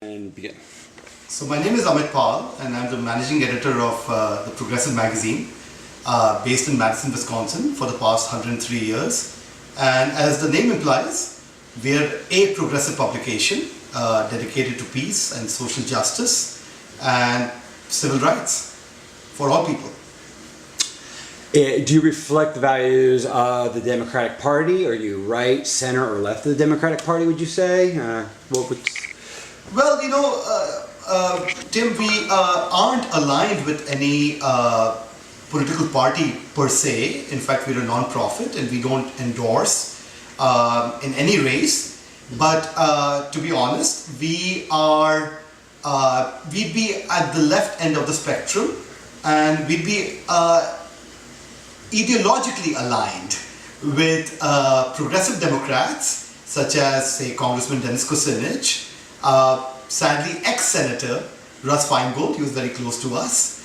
And begin. So my name is Amit Pal and I'm the managing editor of the Progressive magazine based in Madison, Wisconsin for the past 103 years. And as the name implies, we are a progressive publication dedicated to peace and social justice and civil rights for all people. Do you reflect the values of the Democratic Party? Are you right, center, or left of the Democratic Party, would you say? Well, Tim, we aren't aligned with any political party per se. In fact, we're a non-profit and we don't endorse in any race. But to be honest, we'd be at the left end of the spectrum, and we'd be ideologically aligned with progressive Democrats such as, say, Congressman Dennis Kucinich, sadly ex-Senator Russ Feingold, he was very close to us,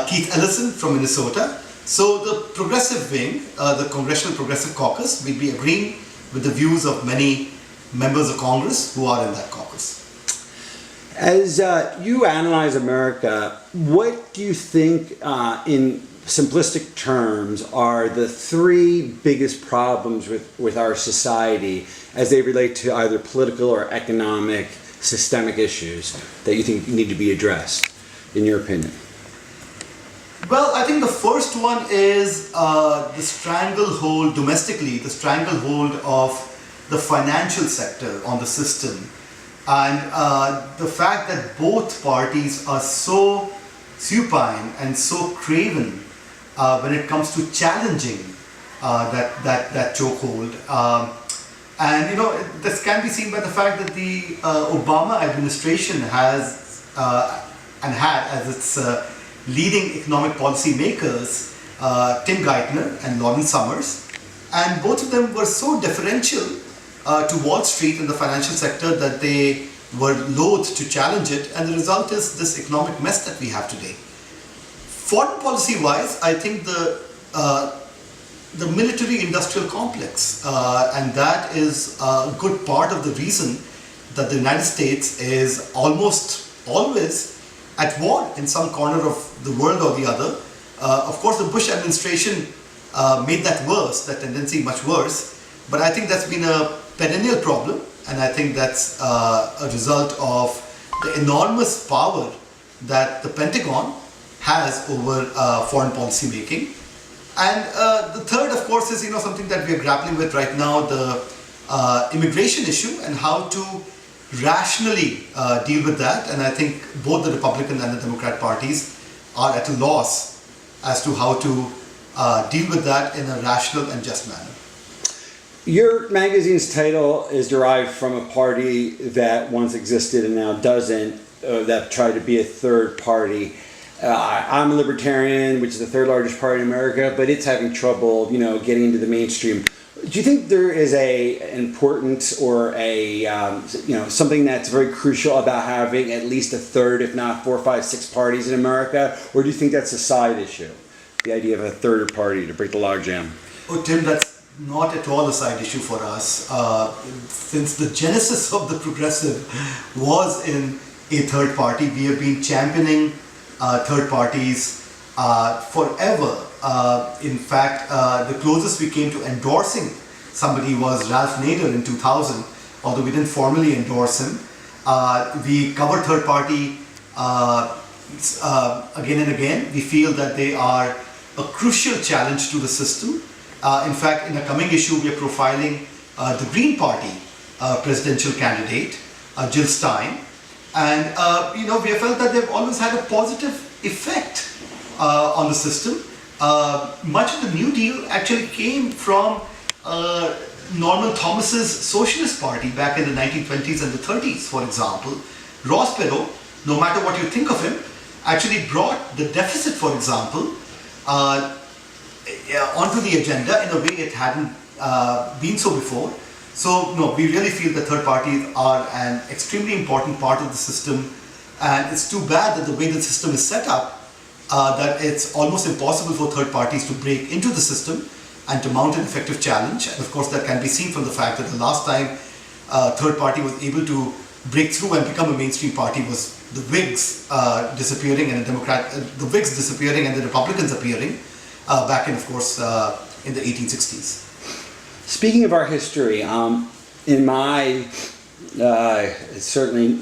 Keith Ellison from Minnesota. So the progressive wing, the Congressional Progressive Caucus, we'd be agreeing with the views of many members of Congress who are in that caucus. As you analyze America, what do you think, in simplistic terms, are the three biggest problems with our society as they relate to either political or economic systemic issues that you think need to be addressed, in your opinion? Well, I think the first one is the stranglehold domestically, the stranglehold of the financial sector on the system. And the fact that both parties are so supine and so craven when it comes to challenging that chokehold. And this can be seen by the fact that the Obama administration has and had as its leading economic policy makers Tim Geithner and Lawrence Summers, and both of them were so deferential to Wall Street and the financial sector that they were loath to challenge it, and the result is this economic mess that we have today. Foreign policy wise, I think the military-industrial complex, and that is a good part of the reason that the United States is almost always at war in some corner of the world or the other. Of course, the Bush administration made that worse, that tendency much worse, but I think that's been a perennial problem, and I think that's a result of the enormous power that the Pentagon has over foreign policy making. And the third, of course, is something that we are grappling with right now, the immigration issue and how to rationally deal with that. And I think both the Republican and the Democrat parties are at a loss as to how to deal with that in a rational and just manner. Your magazine's title is derived from a party that once existed and now doesn't, that tried to be a third party. I'm a libertarian, which is the third largest party in America, but it's having trouble, getting into the mainstream. Do you think there is an importance or something that's very crucial about having at least a third, if not 4, 5, 6 parties in America? Or do you think that's a side issue, the idea of a third party to break the logjam? Oh, Tim, that's not at all a side issue for us. Since the genesis of the progressive was in a third party, we have been championing third parties forever. In fact, the closest we came to endorsing somebody was Ralph Nader in 2000, although we didn't formally endorse him. We cover third party again and again. We feel that they are a crucial challenge to the system. In fact, in a coming issue, we are profiling the Green Party presidential candidate, Jill Stein. And we have felt that they've always had a positive effect on the system. Much of the New Deal actually came from Norman Thomas's Socialist Party back in the 1920s and the 30s, for example. Ross Perot, no matter what you think of him, actually brought the deficit, for example, onto the agenda in a way it hadn't been so before. So, no, we really feel that third parties are an extremely important part of the system, and it's too bad that the way the system is set up, that it's almost impossible for third parties to break into the system and to mount an effective challenge. And of course, that can be seen from the fact that the last time third party was able to break through and become a mainstream party was the Whigs disappearing and the Whigs disappearing and the Republicans appearing back in, of course, in the 1860s. Speaking of our history, in my certainly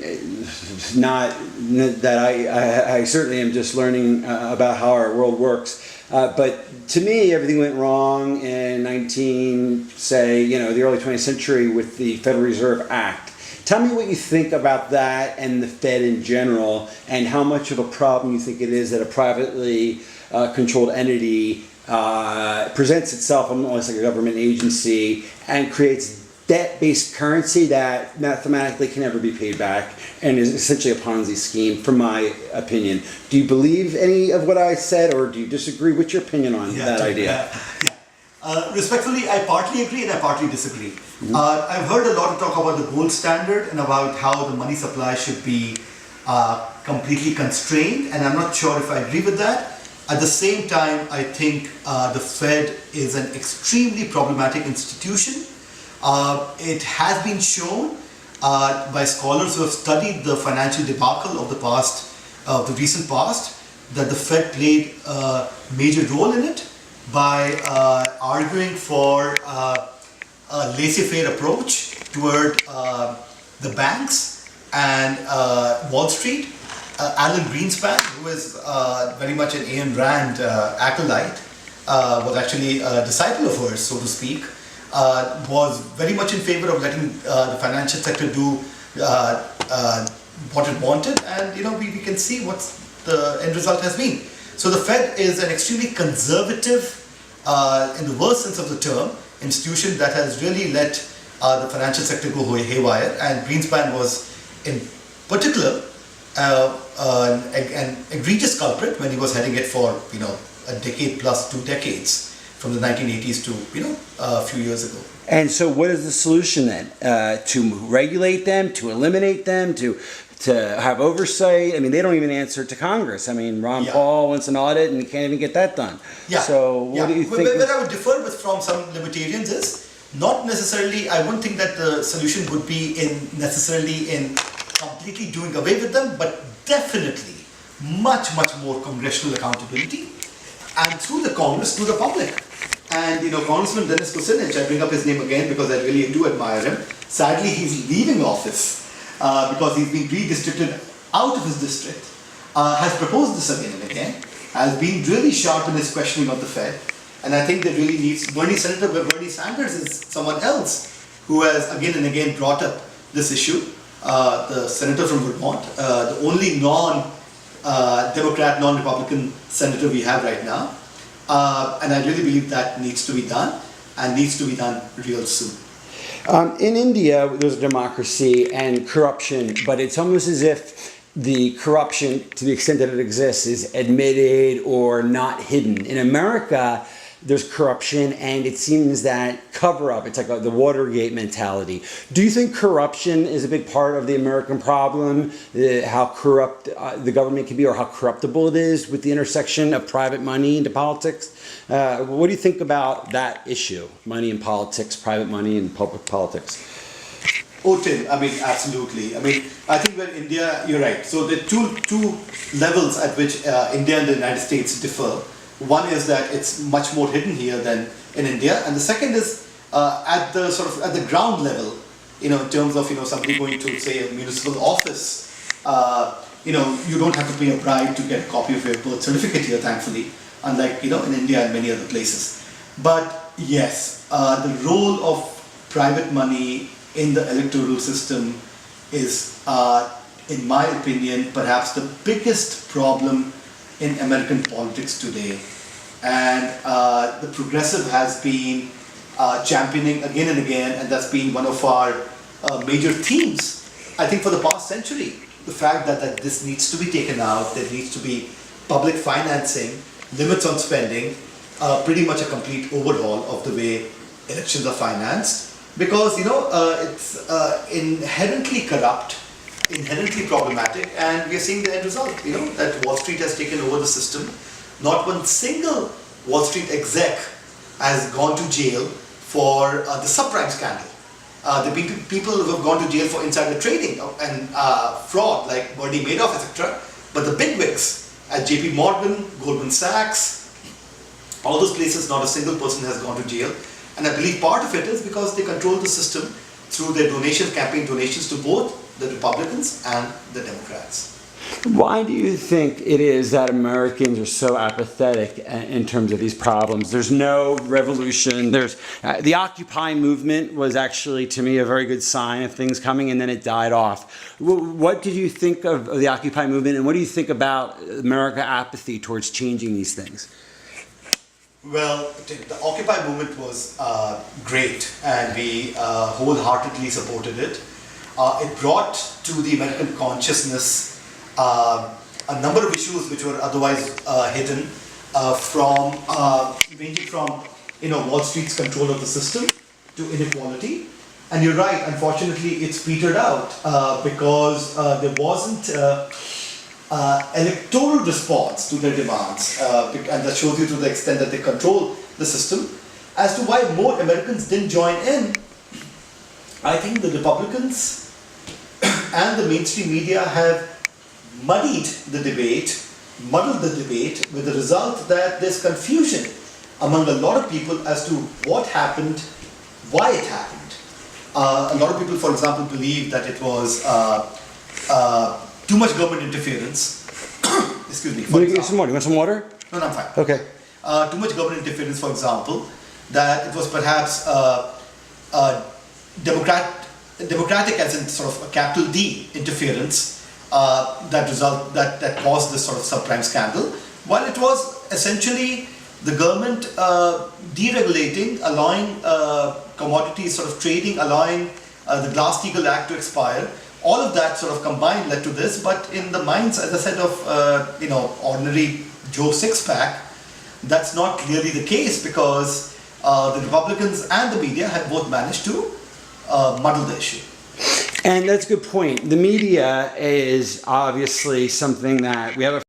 not that I certainly am just learning about how our world works. But to me, everything went wrong in the early 20th century with the Federal Reserve Act. Tell me what you think about that and the Fed in general, and how much of a problem you think it is that a privately controlled entity presents itself almost like a government agency and creates debt-based currency that mathematically can never be paid back and is essentially a Ponzi scheme, from my opinion. Do you believe any of what I said, or do you disagree? What's your opinion on that idea? Respectfully, I partly agree and I partly disagree. I've heard a lot of talk about the gold standard and about how the money supply should be completely constrained, and I'm not sure if I agree with that. At the same time, I think the Fed is an extremely problematic institution. It has been shown by scholars who have studied the financial debacle of the recent past, that the Fed played a major role in it by arguing for a laissez-faire approach toward the banks and Wall Street. Alan Greenspan, who is very much an Ayn Rand acolyte, was actually a disciple of hers, so to speak. Was very much in favor of letting the financial sector do what it wanted, and we can see what the end result has been. So the Fed is an extremely conservative, in the worst sense of the term, institution that has really let the financial sector go haywire, and Greenspan was in particular an egregious culprit when he was heading it for a decade plus 2 decades. From the 1980s to a few years ago. And so, what is the solution then? To regulate them, to eliminate them, to have oversight? I mean, they don't even answer to Congress. I mean, Ron Paul wants an audit, and he can't even get that done. So, what do you think? Where I would differ from some libertarians is not necessarily. I wouldn't think that the solution would be necessarily in completely doing away with them, but definitely much more congressional accountability, and through the Congress to the public. And Congressman Dennis Kucinich, I bring up his name again because I really do admire him. Sadly, he's leaving office because he's been redistricted out of his district. Has proposed this again and again. Has been really sharp in his questioning of the Fed. And I think that really needs Senator Bernie Sanders is someone else who has again and again brought up this issue. The senator from Vermont, the only non-Democrat, non-Republican senator we have right now. And I really believe that needs to be done, and needs to be done real soon. In India, there's a democracy and corruption, but it's almost as if the corruption, to the extent that it exists, is admitted or not hidden. In America, there's corruption, and it seems that cover-up, it's like the Watergate mentality. Do you think corruption is a big part of the American problem, how corrupt the government can be, or how corruptible it is with the intersection of private money into politics? What do you think about that issue, money in politics, private money in public politics? Oh, Tim, I mean, absolutely. I mean, I think where India, you're right. So there are two levels at which India and the United States differ. One is that it's much more hidden here than in India, and the second is at the ground level. In terms of somebody going to say a municipal office, you don't have to pay a bribe to get a copy of your birth certificate here, thankfully, unlike in India and many other places. But yes, the role of private money in the electoral system is, in my opinion, perhaps the biggest problem in American politics today. And the Progressive has been championing again and again, and that's been one of our major themes, I think, for the past century. The fact that this needs to be taken out, there needs to be public financing, limits on spending, pretty much a complete overhaul of the way elections are financed. Because it's inherently corrupt, inherently problematic, and we are seeing the end result. That Wall Street has taken over the system. Not one single Wall Street exec has gone to jail for the subprime scandal. The people who have gone to jail for insider trading and fraud, like Bernie Madoff, etc. But the bigwigs at JP Morgan, Goldman Sachs, all those places, not a single person has gone to jail. And I believe part of it is because they control the system through their campaign donations to both the Republicans and the Democrats. Why do you think it is that Americans are so apathetic in terms of these problems? There's no revolution. There's the Occupy movement was actually, to me, a very good sign of things coming, and then it died off. What did you think of the Occupy movement, and what do you think about America's apathy towards changing these things? Well, the Occupy movement was great, and we wholeheartedly supported it. It brought to the American consciousness a number of issues which were otherwise hidden, ranging from Wall Street's control of the system to inequality. And you're right, unfortunately, it's petered out because there wasn't electoral response to their demands, and that shows you to the extent that they control the system. As to why more Americans didn't join in, I think the Republicans and the mainstream media have muddled the debate with the result that there's confusion among a lot of people as to what happened, why it happened. A lot of people, for example, believe that it was too much government interference. Excuse me. Want to get some water? You want some water? No, I'm fine. Okay. Too much government interference, for example, that it was perhaps democratic as in sort of a capital D interference that caused this sort of subprime scandal, while it was essentially the government deregulating, allowing commodities sort of trading, allowing the Glass-Steagall Act to expire. All of that sort of combined led to this, but in the minds, as I said, of ordinary Joe Sixpack, that's not clearly the case because the Republicans and the media have both managed to muddle the issue. And that's a good point. The media is obviously something that we have a